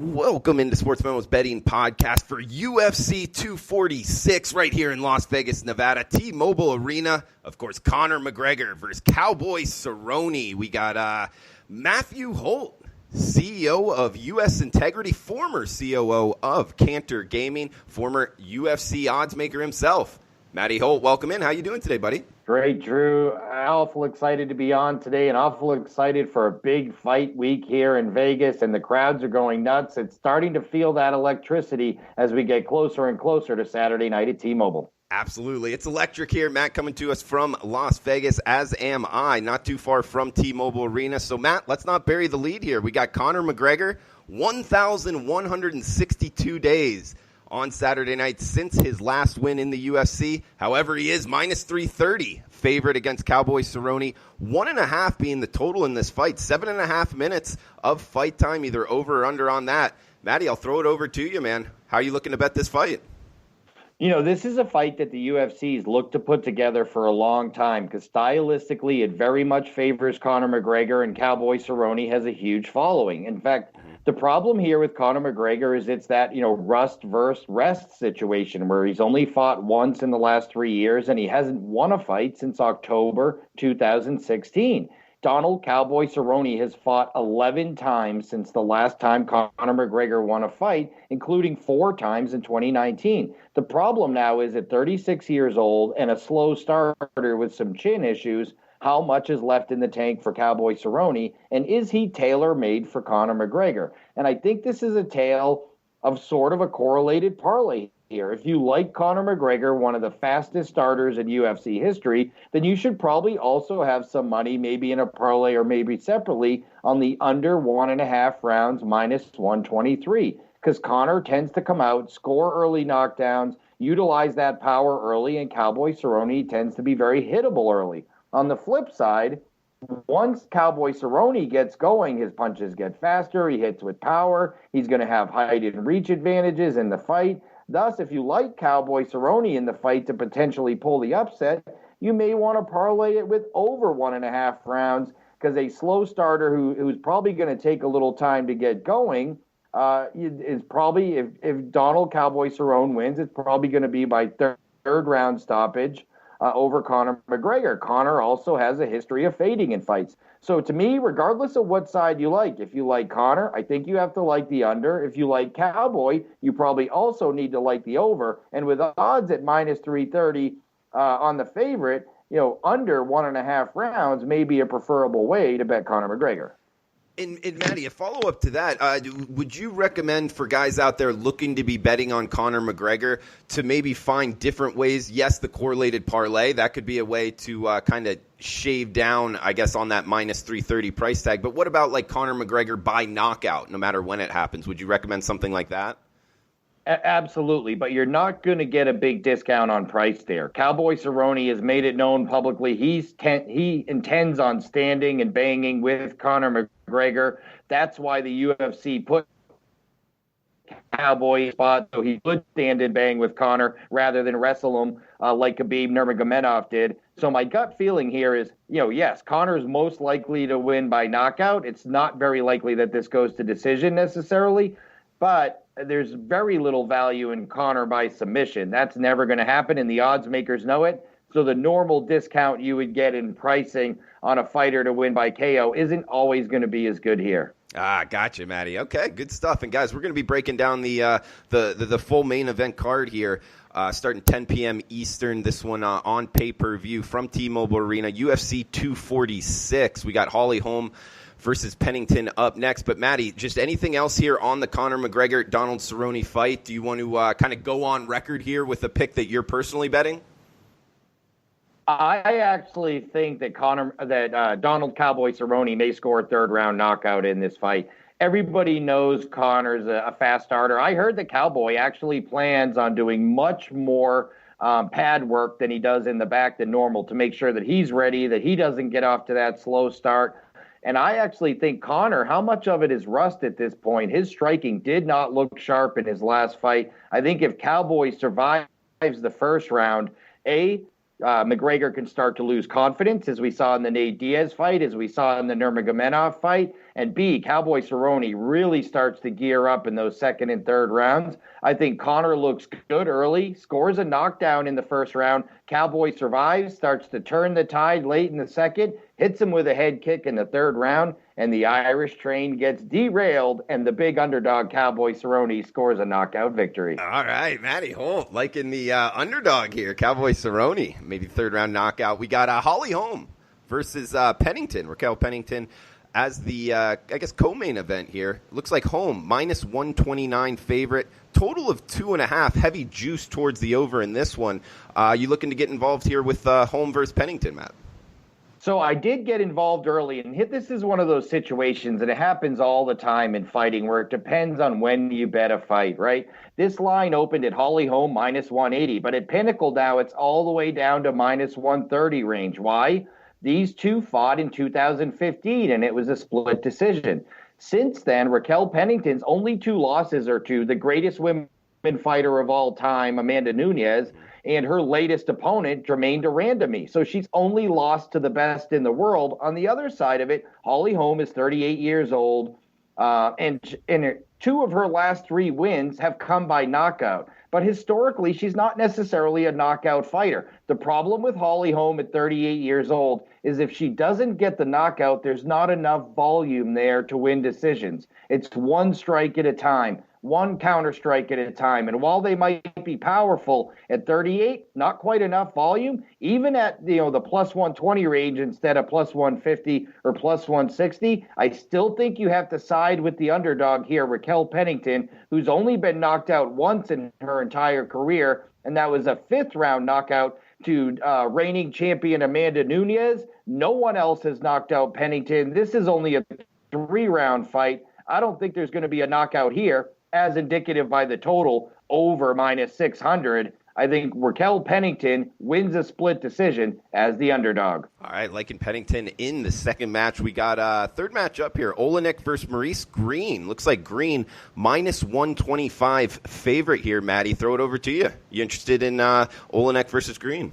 Welcome into Sports Memo's betting podcast for UFC 246 right here in Las Vegas, Nevada. T-Mobile Arena. Of course, Conor McGregor versus Cowboy Cerrone. We got Matthew Holt, CEO of US Integrity, former COO of Cantor Gaming, former UFC oddsmaker himself. Matty Holt, welcome in. How you doing today, buddy? Great, Drew. Awful excited to be on today and awful excited for a big fight week here in Vegas, and the crowds are going nuts. It's starting to feel that electricity as we get closer and closer to Saturday night at T-Mobile. Absolutely. It's electric here. Matt coming to us from Las Vegas, as am I, not too far from T-Mobile Arena. So, Matt, let's not bury the lead here. We got Conor McGregor, 1,162 days on Saturday night since his last win in the UFC. However, he is minus 330 favorite against Cowboy Cerrone. 1.5 being the total in this fight. 7.5 minutes of fight time, either over or under on that. Matty, I'll throw it over to you, man. How are you looking to bet this fight? You know, this is a fight that the UFC's looked to put together for a long time because stylistically it very much favors Conor McGregor, and Cowboy Cerrone has a huge following. In fact, the problem here with Conor McGregor is it's that, rust versus rest situation where he's only fought once in the last 3 years and he hasn't won a fight since October 2016. Donald Cowboy Cerrone has fought 11 times since the last time Conor McGregor won a fight, including 4 times in 2019. The problem now is at 36 years old and a slow starter with some chin issues, how much is left in the tank for Cowboy Cerrone, and is he tailor-made for Conor McGregor? And I think this is a tale of sort of a correlated parlay here. If you like Conor McGregor, one of the fastest starters in UFC history, then you should probably also have some money, maybe in a parlay or maybe separately, on the under 1.5 rounds minus 123. Because Conor tends to come out, score early knockdowns, utilize that power early, and Cowboy Cerrone tends to be very hittable early. On the flip side, once Cowboy Cerrone gets going, his punches get faster, he hits with power, he's going to have height and reach advantages in the fight. Thus, if you like Cowboy Cerrone in the fight to potentially pull the upset, you may want to parlay it with over 1.5 rounds, because a slow starter who's probably going to take a little time to get going is probably, if Donald Cowboy Cerrone wins, it's probably going to be by third round stoppage over Conor McGregor. Conor also has a history of fading in fights. So to me, regardless of what side you like, if you like Conor, I think you have to like the under. If you like Cowboy, you probably also need to like the over. And with odds at minus 330 on the favorite, under 1.5 rounds may be a preferable way to bet Conor McGregor. And Matty, a follow-up to that, would you recommend for guys out there looking to be betting on Conor McGregor to maybe find different ways? Yes, the correlated parlay, that could be a way to kind of shave down, I guess, on that minus 330 price tag. But what about like Conor McGregor by knockout, no matter when it happens? Would you recommend something like that? Absolutely, but you're not going to get a big discount on price there. Cowboy Cerrone has made it known publicly he intends on standing and banging with Conor McGregor. That's why the UFC put Cowboy in spot so he could stand and bang with Conor rather than wrestle him like Khabib Nurmagomedov did. So my gut feeling here is, yes, Conor's most likely to win by knockout. It's not very likely that this goes to decision necessarily, but there's very little value in Conor by submission. That's never going to happen, and the odds makers know it. So the normal discount you would get in pricing on a fighter to win by KO isn't always going to be as good here. Gotcha, Matty. Okay, good stuff. And guys, we're going to be breaking down the full main event card here, starting 10 p.m. Eastern. This one on pay-per-view from T-Mobile Arena, UFC 246. We got Holm versus Pennington up next. But, Matty, just anything else here on the Conor McGregor-Donald Cerrone fight? Do you want to kind of go on record here with a pick that you're personally betting? I actually think that Donald Cowboy Cerrone may score a third-round knockout in this fight. Everybody knows Conor's a fast starter. I heard that Cowboy actually plans on doing much more pad work than he does in the back than normal to make sure that he's ready, that he doesn't get off to that slow start. And I actually think Conor, how much of it is rust at this point? His striking did not look sharp in his last fight. I think if Cowboy survives the first round, McGregor can start to lose confidence, as we saw in the Nate Diaz fight, as we saw in the Nurmagomedov fight. and B, Cowboy Cerrone really starts to gear up in those second and third rounds, I think Conor looks good early, scores a knockdown in the first round. Cowboy survives, starts to turn the tide late in the second, hits him with a head kick in the third round, and the Irish train gets derailed, and the big underdog Cowboy Cerrone scores a knockout victory. All right, Matty Holt liking the underdog here, Cowboy Cerrone, maybe third round knockout. We got Holm versus Pennington, Raquel Pennington, as the, co-main event here. Looks like Holm, minus 129 favorite. Total of 2.5, heavy juice towards the over in this one. You looking to get involved here with Holm versus Pennington, Matt? So I did get involved early, and this is one of those situations, and it happens all the time in fighting, where it depends on when you bet a fight, right? This line opened at Holm minus 180, but at Pinnacle now it's all the way down to minus 130 range. Why? These two fought in 2015, and it was a split decision. Since then, Raquel Pennington's only two losses are to the greatest women fighter of all time, Amanda Nunes, and her latest opponent, Germaine de Randamie. So she's only lost to the best in the world. On the other side of it, Holm is 38 years old, and two of her last three wins have come by knockout. But historically, she's not necessarily a knockout fighter. The problem with Holm at 38 years old is if she doesn't get the knockout, there's not enough volume there to win decisions. It's one strike at a time, one counter strike at a time. And while they might be powerful at 38, not quite enough volume, even at the plus 120 range instead of plus 150 or plus 160, I still think you have to side with the underdog here, Raquel Pennington, who's only been knocked out once in her entire career, and that was a fifth-round knockout to reigning champion Amanda Nunes. No one else has knocked out Pennington. This is only a three-round fight. I don't think there's going to be a knockout here, as indicative by the total over minus 600. I think Raquel Pennington wins a split decision as the underdog. All right, liking Pennington in the second match. We got a third match up here. Oleinik versus Maurice. Greene. Looks like Greene minus 125 favorite here, Maddie. Throw it over to you. You interested in Oleinik versus Greene?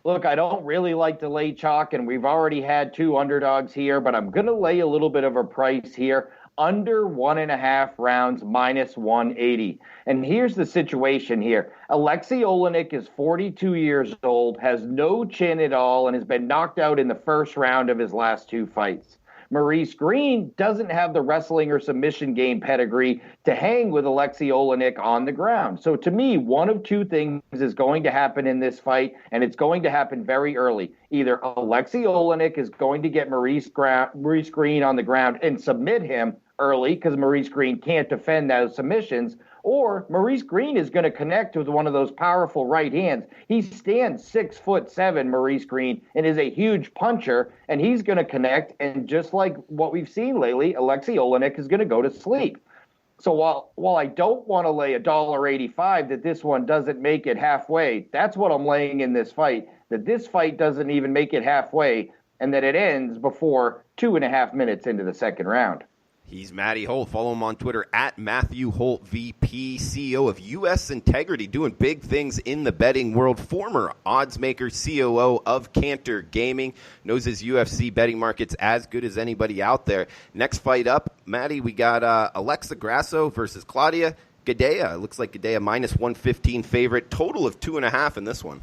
Look, I don't really like to lay chalk, and we've already had two underdogs here, but I'm going to lay a little bit of a price here. Under 1.5 rounds, minus 180. And here's the situation here. Aleksei Oleinik is 42 years old, has no chin at all, and has been knocked out in the first round of his last two fights. Maurice Greene doesn't have the wrestling or submission game pedigree to hang with Aleksei Oleinik on the ground. So to me, one of two things is going to happen in this fight, and it's going to happen very early. Either Aleksei Oleinik is going to get Maurice Greene on the ground and submit him early because Maurice Greene can't defend those submissions, or Maurice Greene is going to connect with one of those powerful right hands. He stands 6'7", Maurice Greene, and is a huge puncher, and he's going to connect, and just like what we've seen lately, Aleksei Oleinik is going to go to sleep. So while I don't want to lay $1.85 that this one doesn't make it halfway, that's what I'm laying in this fight, that this fight doesn't even make it halfway, and that it ends before 2.5 minutes into the second round. He's Matty Holt. Follow him on Twitter at Matthew Holt VP, CEO of US Integrity, doing big things in the betting world. Former oddsmaker, COO of Cantor Gaming, knows his UFC betting markets as good as anybody out there. Next fight up, Matty, we got Alexa Grasso versus Cláudia Gadelha. It looks like Gadelha minus 115 favorite. Total of 2.5 in this one.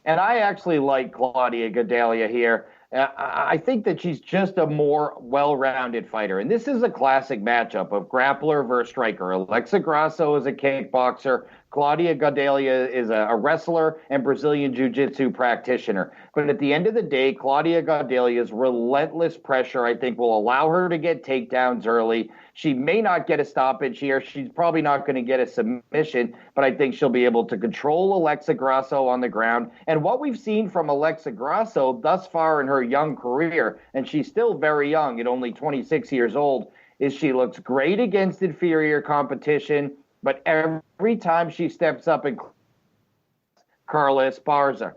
And I actually like Cláudia Gadelha here. I think that she's just a more well-rounded fighter. And this is a classic matchup of grappler versus striker. Alexa Grasso is a kickboxer. Cláudia Gadelha is a wrestler and Brazilian jiu-jitsu practitioner. But at the end of the day, Cláudia Gadelha's relentless pressure, I think, will allow her to get takedowns early. She may not get a stoppage here. She's probably not going to get a submission, but I think she'll be able to control Alexa Grasso on the ground. And what we've seen from Alexa Grasso thus far in her young career, and she's still very young at only 26 years old, is she looks great against inferior competition, but every time she steps up and Carla Esparza,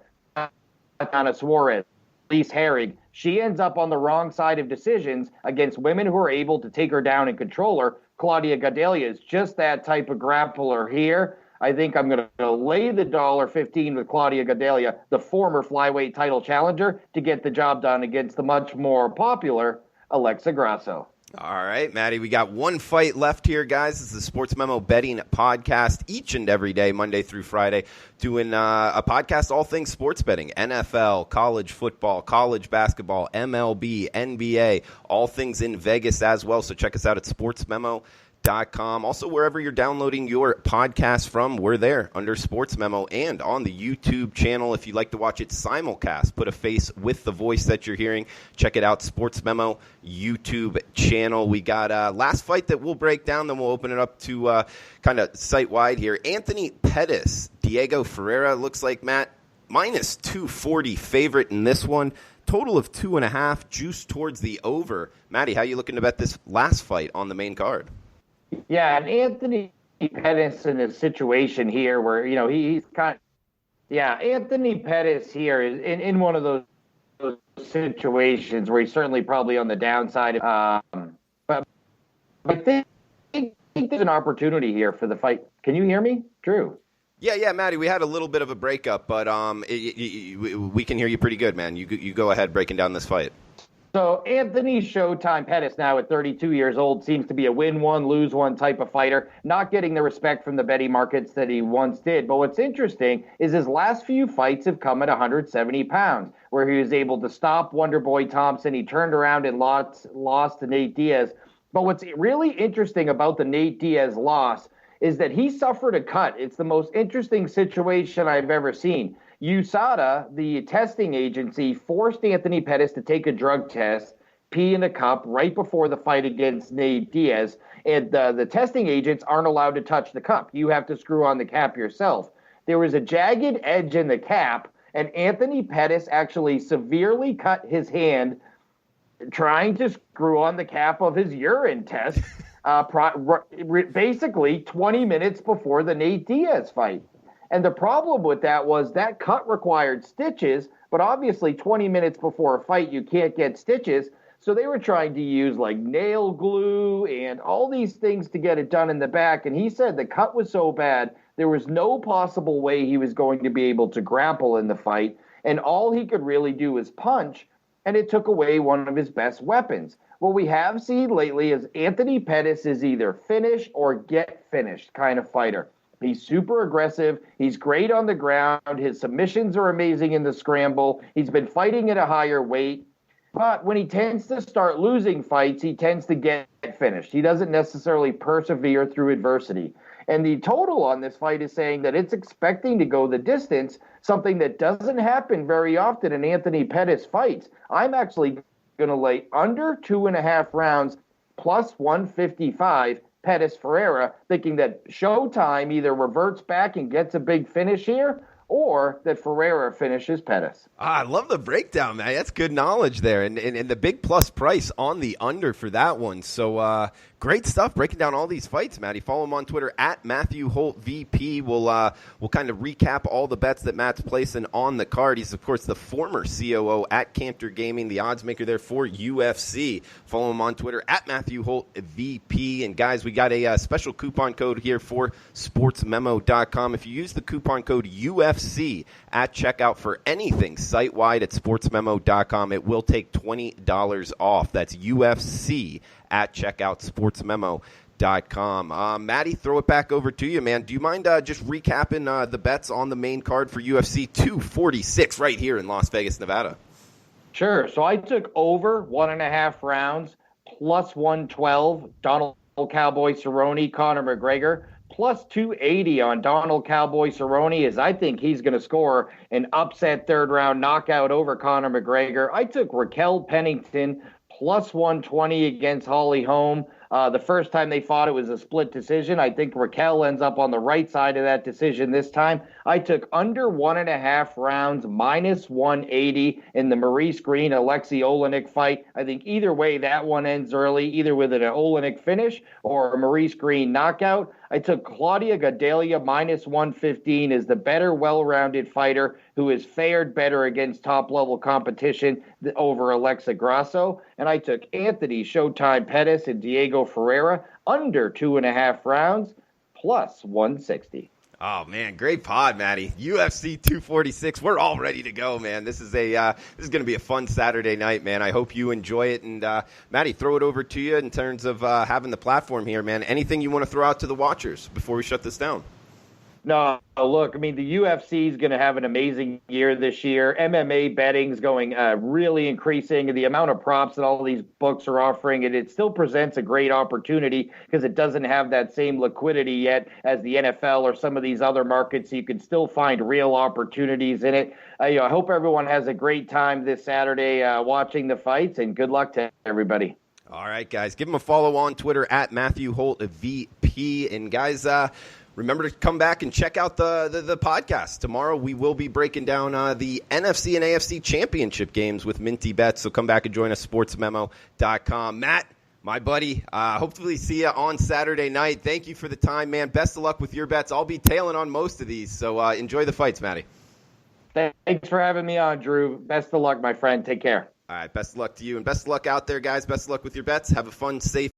Ana Suarez, Elise Herrig, she ends up on the wrong side of decisions against women who are able to take her down and control her. Cláudia Gadelha is just that type of grappler here. I think I'm going to lay the $1.15 with Cláudia Gadelha, the former flyweight title challenger, to get the job done against the much more popular Aleksei Grasso. All right, Maddie, we got one fight left here, guys. This is the Sports Memo Betting Podcast each and every day, Monday through Friday, doing a podcast, all things sports betting, NFL, college football, college basketball, MLB, NBA, all things in Vegas as well. So check us out at sportsmemo.com. Also, wherever you're downloading your podcast from, we're there under Sports Memo and on the YouTube channel. If you'd like to watch it simulcast, put a face with the voice that you're hearing, check it out, Sports Memo YouTube channel. We got last fight that we'll break down, then we'll open it up to kind of site-wide here. Anthony Pettis, Diego Ferreira, looks like, Matt, minus 240 favorite in this one. Total of 2.5, juice towards the over. Maddie, how you looking to bet this last fight on the main card? Yeah, and Anthony Pettis in a situation here where, he's kind of, Anthony Pettis here is in one of those situations where he's certainly probably on the downside. But I think there's an opportunity here for the fight. Can you hear me, Drew? Yeah, Maddie, we had a little bit of a breakup, but we can hear you pretty good, man. You go ahead breaking down this fight. So Anthony Showtime Pettis, now at 32 years old, seems to be a win one, lose one type of fighter, not getting the respect from the betting markets that he once did. But what's interesting is his last few fights have come at 170 pounds, where he was able to stop Wonderboy Thompson. He turned around and lost to Nate Diaz. But what's really interesting about the Nate Diaz loss is that he suffered a cut. It's the most interesting situation I've ever seen. USADA, the testing agency, forced Anthony Pettis to take a drug test, pee in a cup right before the fight against Nate Diaz. And the testing agents aren't allowed to touch the cup. You have to screw on the cap yourself. There was a jagged edge in the cap, and Anthony Pettis actually severely cut his hand trying to screw on the cap of his urine test, basically 20 minutes before the Nate Diaz fight. And the problem with that was that cut required stitches, but obviously 20 minutes before a fight, you can't get stitches. So they were trying to use like nail glue and all these things to get it done in the back. And he said the cut was so bad, there was no possible way he was going to be able to grapple in the fight. And all he could really do was punch, and it took away one of his best weapons. What we have seen lately is Anthony Pettis is either finish or get finished kind of fighter. He's super aggressive. He's great on the ground. His submissions are amazing in the scramble. He's been fighting at a higher weight. But when he tends to start losing fights, he tends to get finished. He doesn't necessarily persevere through adversity. And the total on this fight is saying that it's expecting to go the distance, something that doesn't happen very often in Anthony Pettis fights. I'm actually going to lay under 2.5 rounds plus 155 Pettis Ferreira, thinking that Showtime either reverts back and gets a big finish here, or that Ferreira finishes Pettis. I love the breakdown, man. That's good knowledge there. And the big plus price on the under for that one. So great stuff breaking down all these fights, Matty. Follow him on Twitter at Matthew Holt VP. We'll kind of recap all the bets that Matt's placing on the card. He's, of course, the former COO at Cantor Gaming, the odds maker there for UFC. Follow him on Twitter at Matthew Holt VP. And, guys, we got a special coupon code here for sportsmemo.com. If you use the coupon code UFC at checkout for anything site-wide at sportsmemo.com, it will take $20 off. That's UFC at checkout, sportsmemo.com. Matty, throw it back over to you, man. Do you mind just recapping the bets on the main card for UFC 246 right here in Las Vegas, Nevada? Sure. So I took over 1.5 rounds, plus 112, Donald Cowboy Cerrone, Conor McGregor, plus 280 on Donald Cowboy Cerrone, as I think he's going to score an upset third-round knockout over Conor McGregor. I took Raquel Pennington, plus 120 against Holm. The first time they fought, it was a split decision. I think Raquel ends up on the right side of that decision this time. I took under 1.5 rounds, minus 180 in the Maurice Greene Aleksei Oleinik fight. I think either way, that one ends early, either with an Oleinik finish or a Maurice Greene knockout. I took Cláudia Gadelha minus 115 as the better, well-rounded fighter who has fared better against top-level competition over Aleksei Grasso. And I took Anthony Showtime Pettis and Diego Ferreira under 2.5 rounds, plus 160. Oh man, great pod, Matty. UFC 246. We're all ready to go, man. This is going to be a fun Saturday night, man. I hope you enjoy it. And Matty, throw it over to you in terms of having the platform here, man. Anything you want to throw out to the watchers before we shut this down? No, look, I mean, the UFC is going to have an amazing year this year. MMA betting's going really increasing. The amount of props that all these books are offering, it still presents a great opportunity because it doesn't have that same liquidity yet as the NFL or some of these other markets. So you can still find real opportunities in it. I hope everyone has a great time this Saturday watching the fights, and good luck to everybody. All right, guys. Give him a follow on Twitter at Matthew Holt VP. And guys, remember to come back and check out the podcast. Tomorrow we will be breaking down the NFC and AFC championship games with Minty Bets. So come back and join us, sportsmemo.com. Matt, my buddy, hopefully see you on Saturday night. Thank you for the time, man. Best of luck with your bets. I'll be tailing on most of these. So enjoy the fights, Matty. Thanks for having me on, Drew. Best of luck, my friend. Take care. All right, best of luck to you. And best of luck out there, guys. Best of luck with your bets. Have a fun, safe